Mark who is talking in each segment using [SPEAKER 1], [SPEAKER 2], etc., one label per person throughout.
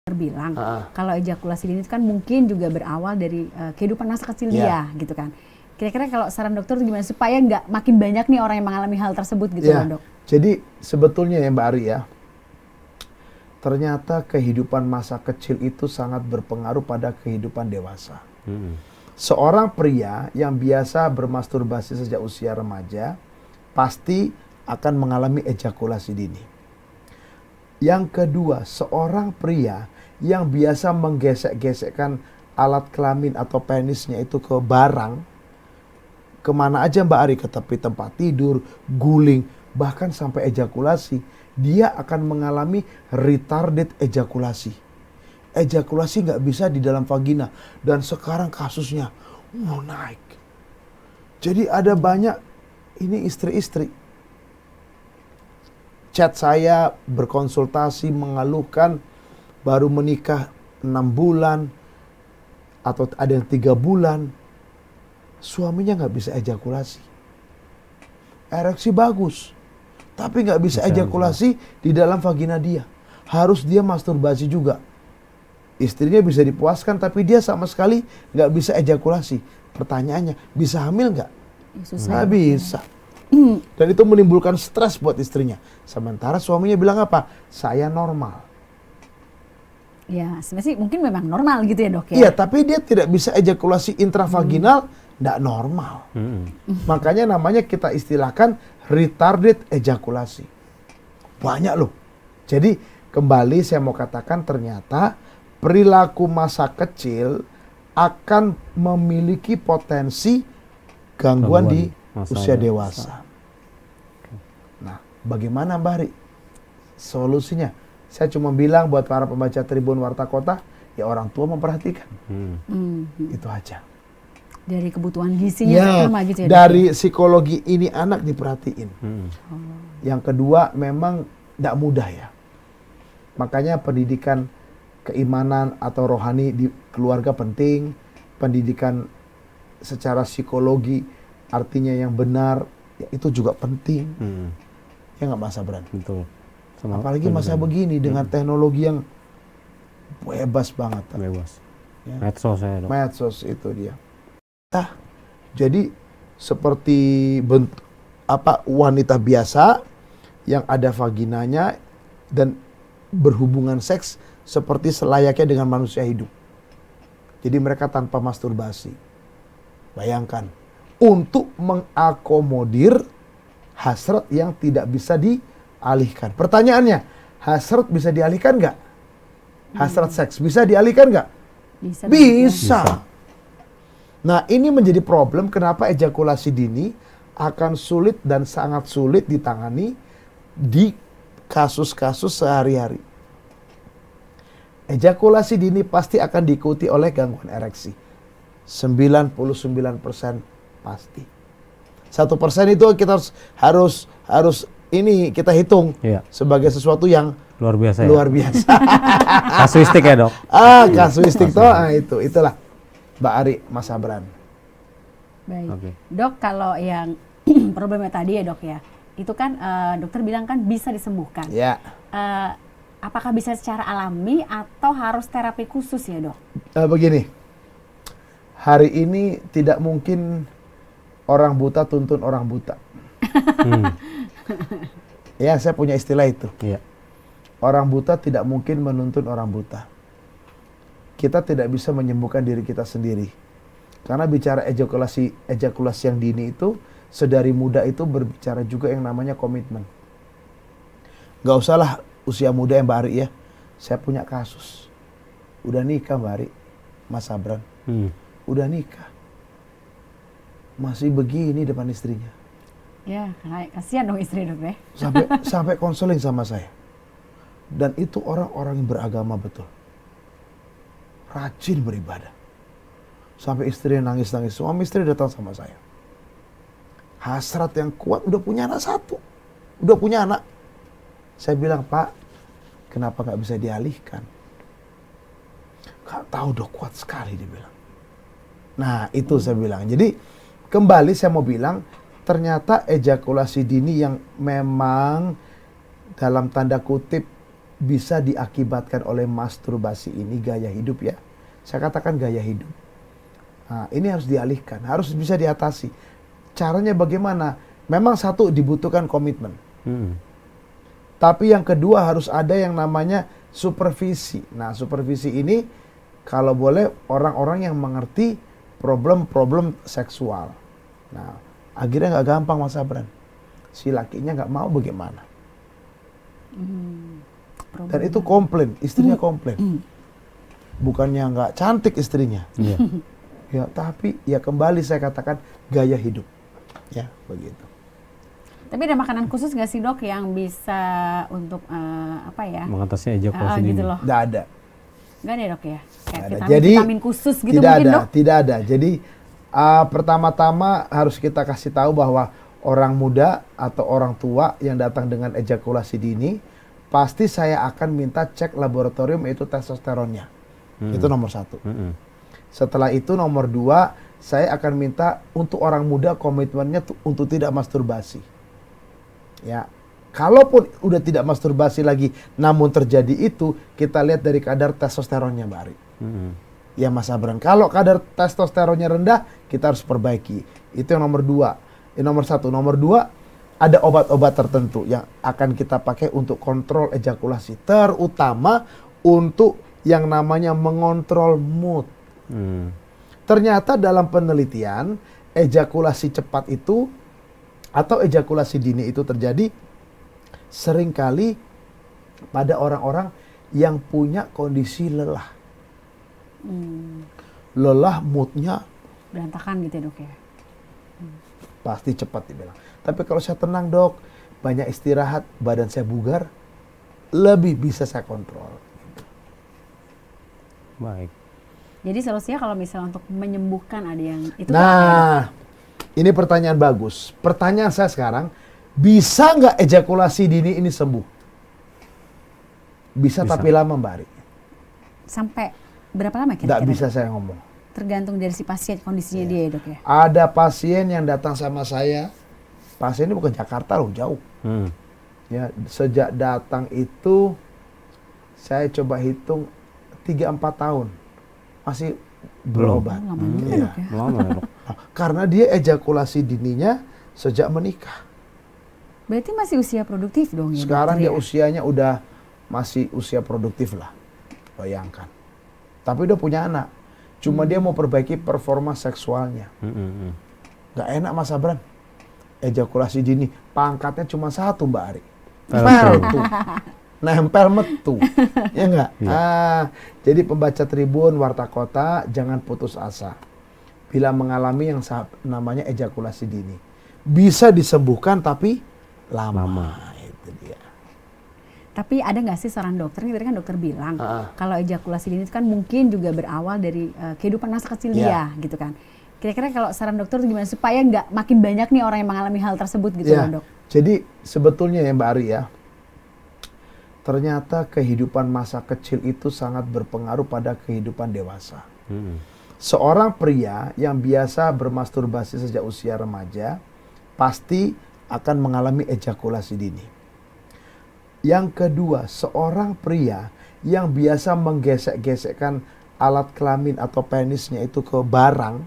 [SPEAKER 1] Terbilang kalau ejakulasi dini itu kan mungkin juga berawal dari kehidupan masa kecil dia gitu kan. Kira-kira kalau saran dokter gimana supaya nggak makin banyak nih orang yang mengalami hal tersebut gitu loh, Dok?
[SPEAKER 2] Jadi sebetulnya ya Mbak Ari ya, ternyata kehidupan masa kecil itu sangat berpengaruh pada kehidupan dewasa. Seorang pria yang biasa bermasturbasi sejak usia remaja pasti akan mengalami ejakulasi dini. Yang kedua, seorang pria yang biasa menggesek-gesekkan alat kelamin atau penisnya itu ke barang, kemana aja Mbak Ari, ke tepi tempat tidur, guling, bahkan sampai ejakulasi, dia akan mengalami retarded ejakulasi. Ejakulasi nggak bisa di dalam vagina, dan sekarang kasusnya naik. Jadi ada banyak ini istri-istri chat saya berkonsultasi mengeluhkan baru menikah 6 bulan atau ada yang 3 bulan suaminya nggak bisa ejakulasi. Ereksi bagus, tapi nggak bisa ejakulasi di dalam vagina dia. Harus dia masturbasi juga. Istrinya bisa dipuaskan, tapi dia sama sekali nggak bisa ejakulasi. Pertanyaannya, bisa hamil nggak? Nggak bisa. Dan itu menimbulkan stres buat istrinya. Sementara suaminya bilang apa? Saya normal.
[SPEAKER 1] Ya, sebenarnya sih mungkin memang normal gitu ya, Dok ya.
[SPEAKER 2] Iya, tapi dia tidak bisa ejakulasi intravaginal, nggak normal. Makanya namanya kita istilahkan retarded ejakulasi. Banyak loh. Jadi kembali saya mau katakan, ternyata perilaku masa kecil akan memiliki potensi gangguan di usia dewasa. Nah, bagaimana Mbak Ari solusinya? Saya cuma bilang buat para pembaca Tribun Warta Kota, ya orang tua memperhatikan. Itu aja.
[SPEAKER 1] Dari kebutuhan gizinya pertama gitu ya.
[SPEAKER 2] Dari psikologi ini anak diperhatiin. Yang kedua memang tidak mudah ya. Makanya pendidikan keimanan atau rohani di keluarga penting. Pendidikan secara psikologi artinya yang benar, ya itu juga penting. Ya nggak, Mas Abran?
[SPEAKER 3] Betul.
[SPEAKER 2] Apalagi masa begini dengan teknologi yang bebas banget.
[SPEAKER 3] Bebas.
[SPEAKER 2] Ya.
[SPEAKER 3] Medsos ya, Dok.
[SPEAKER 2] Medsos itu dia. Jadi seperti wanita biasa yang ada vaginanya dan berhubungan seks seperti selayaknya dengan manusia hidup. Jadi mereka tanpa masturbasi. Bayangkan, untuk mengakomodir hasrat yang tidak bisa dialihkan. Pertanyaannya, hasrat bisa dialihkan nggak? Hasrat seks bisa dialihkan nggak? Bisa. Nah, ini menjadi problem kenapa ejakulasi dini akan sulit dan sangat sulit ditangani di kasus-kasus sehari-hari. Ejakulasi dini pasti akan diikuti oleh gangguan ereksi. 99% pasti. 1% itu kita harus ini kita hitung sebagai sesuatu yang
[SPEAKER 3] luar biasa.
[SPEAKER 2] Luar biasa.
[SPEAKER 3] Kasuistik ya, Dok.
[SPEAKER 2] Kasuistik itulah Mbak Ari, Mas Abran.
[SPEAKER 1] Baik. Dok, kalau yang problemnya tadi ya, Dok ya. Itu kan dokter bilang kan bisa disembuhkan.
[SPEAKER 2] Ya.
[SPEAKER 1] Apakah bisa secara alami atau harus terapi khusus ya, Dok?
[SPEAKER 2] Begini. Hari ini tidak mungkin orang buta tuntun orang buta. Ya, saya punya istilah itu. Orang buta tidak mungkin menuntun orang buta. Kita tidak bisa menyembuhkan diri kita sendiri. Karena bicara ejakulasi yang dini itu, sedari muda itu berbicara juga yang namanya komitmen. Gak usahlah usia muda ya Mbak Ari ya. Saya punya kasus. Udah nikah Mbak Ari, Mas Abran. Udah nikah. Masih begini depan istrinya.
[SPEAKER 1] Ya, kasihan dong istri, Dok ya.
[SPEAKER 2] Sampai konseling sama saya. Dan itu orang-orang yang beragama betul. Rajin beribadah. Sampai istrinya nangis-nangis. Suami istri datang sama saya. Hasrat yang kuat, udah punya anak 1. Udah punya anak. Saya bilang, Pak, kenapa gak bisa dialihkan? Gak tahu, udah kuat sekali, dia bilang. Nah, itu saya bilang. Jadi, kembali saya mau bilang, ternyata ejakulasi dini yang memang dalam tanda kutip bisa diakibatkan oleh masturbasi ini gaya hidup ya. Saya katakan gaya hidup. Nah, ini harus dialihkan, harus bisa diatasi. Caranya bagaimana? Memang satu dibutuhkan komitmen. Tapi yang kedua harus ada yang namanya supervisi. Nah, supervisi ini kalau boleh orang-orang yang mengerti problem-problem seksual. Nah, akhirnya nggak gampang Mas Abran. Si lakinya nggak mau bagaimana. Dan itu komplain, istrinya komplain. Bukannya nggak cantik istrinya. Ya, tapi ya kembali saya katakan gaya hidup. Ya, begitu.
[SPEAKER 1] Tapi ada makanan khusus nggak sih dok yang bisa untuk apa ya?
[SPEAKER 3] Mengatasi ejakulasi
[SPEAKER 1] gitu
[SPEAKER 3] dini.
[SPEAKER 1] loh.
[SPEAKER 2] Nggak ada.
[SPEAKER 1] Nggak ada dok ya? Kayak
[SPEAKER 2] Ada.
[SPEAKER 1] vitamin,
[SPEAKER 2] Jadi
[SPEAKER 1] vitamin khusus gitu
[SPEAKER 2] tidak
[SPEAKER 1] mungkin
[SPEAKER 2] ada,
[SPEAKER 1] dok?
[SPEAKER 2] tidak ada. Jadi pertama-tama harus kita kasih tahu bahwa orang muda atau orang tua yang datang dengan ejakulasi dini, pasti saya akan minta cek laboratorium yaitu testosteronnya. Itu nomor satu. Setelah itu nomor dua, saya akan minta untuk orang muda komitmennya untuk tidak masturbasi. Ya, kalaupun udah tidak masturbasi lagi, namun terjadi itu, kita lihat dari kadar testosteronnya, Mbak Ari. Ya Mas Abran, kalau kadar testosteronnya rendah, kita harus perbaiki. Itu yang nomor dua. Nomor satu. Nomor dua, ada obat-obat tertentu yang akan kita pakai untuk kontrol ejakulasi. Terutama untuk yang namanya mengontrol mood. Ternyata dalam penelitian, ejakulasi cepat itu atau ejakulasi dini itu terjadi seringkali pada orang-orang yang punya kondisi lelah. Lelah, moodnya
[SPEAKER 1] Berantakan gitu ya dok ya?
[SPEAKER 2] pasti cepat dibilang. Tapi kalau saya tenang dok, banyak istirahat, badan saya bugar, lebih bisa saya kontrol.
[SPEAKER 3] Baik.
[SPEAKER 1] Jadi solusinya kalau misalnya untuk menyembuhkan ada yang itu
[SPEAKER 2] Nah, ini pertanyaan bagus. Pertanyaan saya sekarang, bisa nggak ejakulasi dini ini sembuh? Bisa. Tapi lama Mbak Ari.
[SPEAKER 1] sampai berapa lama
[SPEAKER 2] Nggak
[SPEAKER 1] kira-kira?
[SPEAKER 2] bisa saya ngomong.
[SPEAKER 1] Tergantung dari si pasien kondisinya dia ya dok ya?
[SPEAKER 2] Ada pasien yang datang sama saya, pasien ini bukan Jakarta loh, jauh. Ya, sejak datang itu saya coba hitung 3-4 tahun masih berobat.
[SPEAKER 1] Lama juga
[SPEAKER 2] Iya.
[SPEAKER 1] dok ya?
[SPEAKER 3] Lama ya, dok.
[SPEAKER 2] Nah, karena dia ejakulasi dininya sejak menikah.
[SPEAKER 1] Berarti masih usia produktif dong ya?
[SPEAKER 2] Sekarang dia
[SPEAKER 1] dokter ya?
[SPEAKER 2] usianya udah masih usia produktif lah, bayangkan. Tapi udah punya anak. Cuma dia mau perbaiki performa seksualnya. Gak enak Mas Abran. Ejakulasi dini, pangkatnya cuma 1 Mbak Ari. Metu. Nempel metu. Ya enggak? Jadi pembaca Tribun, Warta Kota, jangan putus asa. Bila mengalami yang namanya ejakulasi dini. Bisa disembuhkan tapi lama. Itu dia.
[SPEAKER 1] Tapi ada nggak sih saran dokter? Ini tadi kan dokter bilang kalau ejakulasi dini itu kan mungkin juga berawal dari kehidupan masa kecil dia, gitu kan. Kira-kira kalau saran dokter itu gimana supaya nggak makin banyak nih orang yang mengalami hal tersebut gitu loh dok?
[SPEAKER 2] Jadi sebetulnya ya Mbak Ari ya, ternyata kehidupan masa kecil itu sangat berpengaruh pada kehidupan dewasa. Seorang pria yang biasa bermasturbasi sejak usia remaja pasti akan mengalami ejakulasi dini. Yang kedua, seorang pria yang biasa menggesek-gesekkan alat kelamin atau penisnya itu ke barang,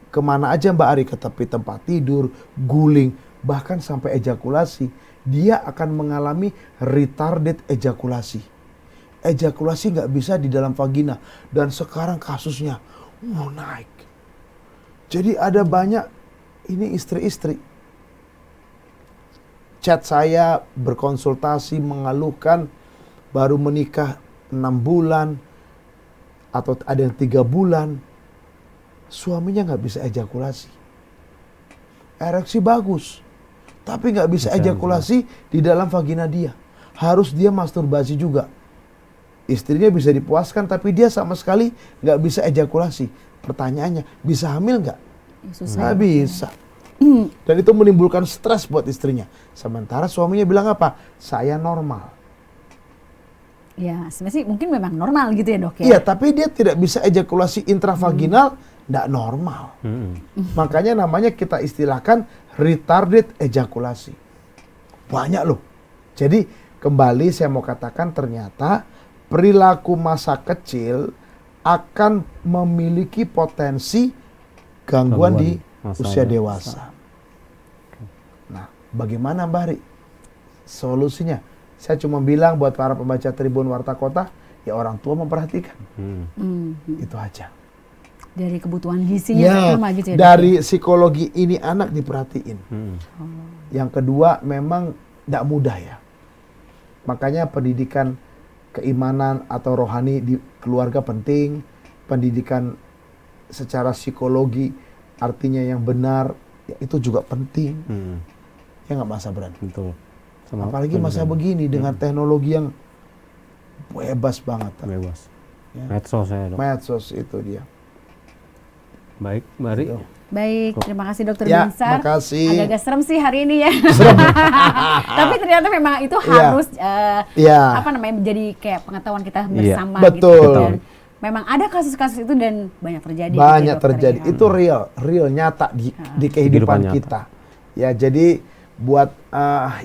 [SPEAKER 2] kemana aja Mbak Ari, ke tepi tempat tidur, guling, bahkan sampai ejakulasi, dia akan mengalami retarded ejakulasi. Ejakulasi nggak bisa di dalam vagina, dan sekarang kasusnya naik. Jadi ada banyak ini istri-istri chat saya, berkonsultasi, mengeluhkan baru menikah 6 bulan atau ada yang 3 bulan, suaminya nggak bisa ejakulasi. Ereksi bagus, tapi nggak bisa ejakulasi di dalam vagina dia. Harus dia masturbasi juga. Istrinya bisa dipuaskan, tapi dia sama sekali nggak bisa ejakulasi. Pertanyaannya, bisa hamil nggak?
[SPEAKER 1] Susah.
[SPEAKER 2] Nggak bisa. Dan itu menimbulkan stres buat istrinya. Sementara suaminya bilang apa? Saya normal.
[SPEAKER 1] Ya, sebenarnya sih mungkin memang normal gitu ya dok ya?
[SPEAKER 2] Iya, tapi dia tidak bisa ejakulasi intravaginal, nggak normal. Makanya namanya kita istilahkan retarded ejakulasi. Banyak loh. Jadi kembali saya mau katakan ternyata perilaku masa kecil akan memiliki potensi gangguan di usia dewasa. Nah, bagaimana Mbak Ari? Solusinya? Saya cuma bilang buat para pembaca Tribun Warta Kota, ya orang tua memperhatikan. Itu aja.
[SPEAKER 1] Dari kebutuhan gizinya sama gitu ya.
[SPEAKER 2] Dari psikologi ini anak diperhatiin. Yang kedua memang tidak mudah ya. Makanya pendidikan keimanan atau rohani di keluarga penting. Pendidikan secara psikologi artinya yang benar ya itu juga penting. Ya nggak Mas Sabran?
[SPEAKER 3] Betul.
[SPEAKER 2] Apalagi masa begini dengan teknologi yang bebas banget.
[SPEAKER 3] Bebas.
[SPEAKER 2] Ya.
[SPEAKER 3] Medsos ya dok.
[SPEAKER 2] Medsos itu dia.
[SPEAKER 3] Baik, Mari.
[SPEAKER 1] Baik, terima kasih Dokter
[SPEAKER 2] Ya,
[SPEAKER 1] Binsar.
[SPEAKER 2] makasih.
[SPEAKER 1] Agak-agak serem sih hari ini ya.
[SPEAKER 2] Serem.
[SPEAKER 1] Tapi ternyata memang itu harus apa namanya menjadi kayak pengetahuan kita bersama
[SPEAKER 2] betul.
[SPEAKER 1] gitu. Dan memang ada kasus-kasus itu dan banyak terjadi.
[SPEAKER 2] Banyak
[SPEAKER 1] gitu,
[SPEAKER 2] terjadi.
[SPEAKER 1] Ya.
[SPEAKER 2] Itu real nyata di kehidupan kita. Ya, jadi buat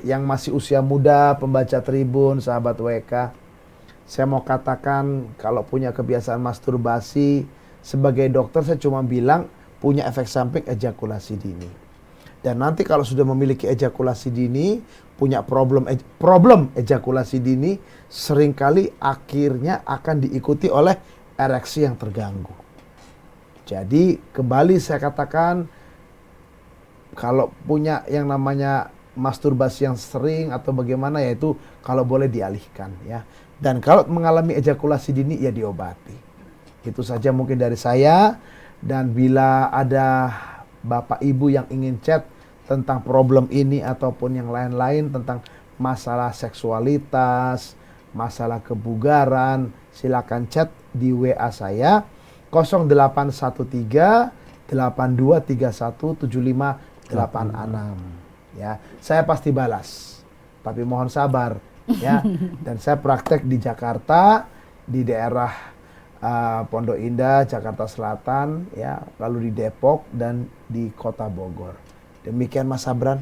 [SPEAKER 2] yang masih usia muda, pembaca Tribun, sahabat WK, saya mau katakan kalau punya kebiasaan masturbasi, sebagai dokter saya cuma bilang punya efek samping ejakulasi dini. Dan nanti kalau sudah memiliki ejakulasi dini, punya problem ejakulasi dini, seringkali akhirnya akan diikuti oleh ereksi yang terganggu. Jadi kembali saya katakan, kalau punya yang namanya masturbasi yang sering atau bagaimana, yaitu kalau boleh dialihkan ya. Dan kalau mengalami ejakulasi dini ya diobati. Itu saja mungkin dari saya. Dan bila ada Bapak Ibu yang ingin chat tentang problem ini ataupun yang lain-lain tentang masalah seksualitas, masalah kebugaran, silakan chat di WA saya 0813 8231 7586 ya. Saya pasti balas. Tapi mohon sabar ya. Dan saya praktek di Jakarta, di daerah Pondok Indah, Jakarta Selatan, ya, lalu di Depok dan di Kota Bogor. Demikian Mas Sabran,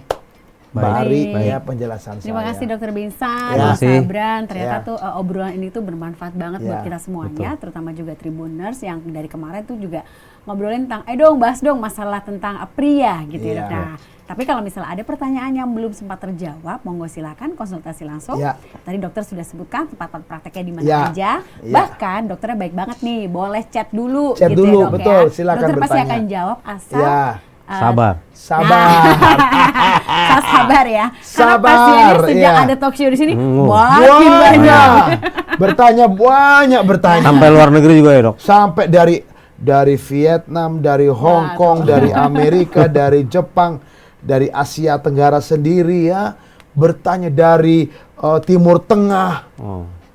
[SPEAKER 2] Mbak Ari, ya penjelasan
[SPEAKER 1] Terima
[SPEAKER 2] saya.
[SPEAKER 1] kasih Dokter Binsar,
[SPEAKER 2] Ya.
[SPEAKER 1] Mas Sabran. Ternyata
[SPEAKER 2] Ya.
[SPEAKER 1] tuh obrolan ini tuh bermanfaat banget buat kita semuanya,
[SPEAKER 3] betul.
[SPEAKER 1] terutama juga Tribuners yang dari kemarin tuh juga ngobrolin tentang, bahas dong masalah tentang pria gitu ya. Nah, tapi kalau misalnya ada pertanyaan yang belum sempat terjawab, monggo silakan konsultasi langsung. Tadi dokter sudah sebutkan tempat prakteknya di mana aja. Bahkan dokternya baik banget nih, boleh chat dulu.
[SPEAKER 2] Chat
[SPEAKER 1] gitu
[SPEAKER 2] dulu,
[SPEAKER 1] ya, dok,
[SPEAKER 2] betul.
[SPEAKER 1] ya.
[SPEAKER 2] Silakan
[SPEAKER 1] dokter pasti
[SPEAKER 2] bertanya.
[SPEAKER 1] akan jawab asal
[SPEAKER 3] Sabar.
[SPEAKER 1] sabar ya.
[SPEAKER 2] Sabar,
[SPEAKER 1] Karena pasiennya sejak ada talk show di sini makin banyak.
[SPEAKER 2] Bertanya banyak bertanya.
[SPEAKER 3] Sampai luar negeri juga ya dok.
[SPEAKER 2] Sampai dari Vietnam, dari Hong Kong, dari Amerika, dari Jepang, dari Asia Tenggara sendiri ya, bertanya dari Timur Tengah.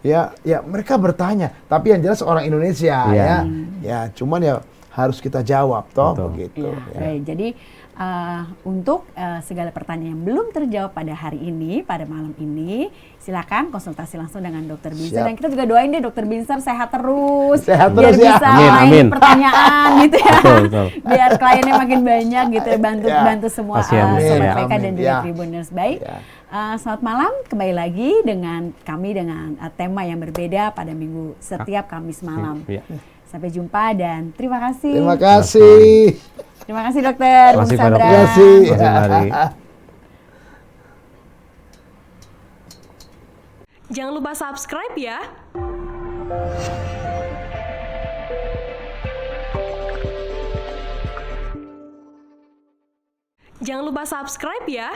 [SPEAKER 2] Ya, mereka bertanya. Tapi yang jelas orang Indonesia ya. Ya, cuman ya harus kita jawab toh begitu.
[SPEAKER 1] Baik, jadi untuk segala pertanyaan yang belum terjawab pada hari ini, pada malam ini, silakan konsultasi langsung dengan Dokter Binsar. Dan kita juga doain deh Dokter Binsar sehat terus, biar bisa lain pertanyaan gitu ya.
[SPEAKER 3] Betul.
[SPEAKER 1] Biar kliennya makin banyak gitu, bantu semua sobat PK dan juga Tribuners. Baik. Selamat malam, kembali lagi dengan kami dengan tema yang berbeda pada minggu setiap Kamis malam. Sampai jumpa dan terima kasih.
[SPEAKER 2] Terima kasih.
[SPEAKER 1] Terima kasih dokter.
[SPEAKER 3] Terima kasih Pak Dokter.
[SPEAKER 2] Terima kasih.
[SPEAKER 4] Jangan lupa subscribe ya. Jangan lupa subscribe ya.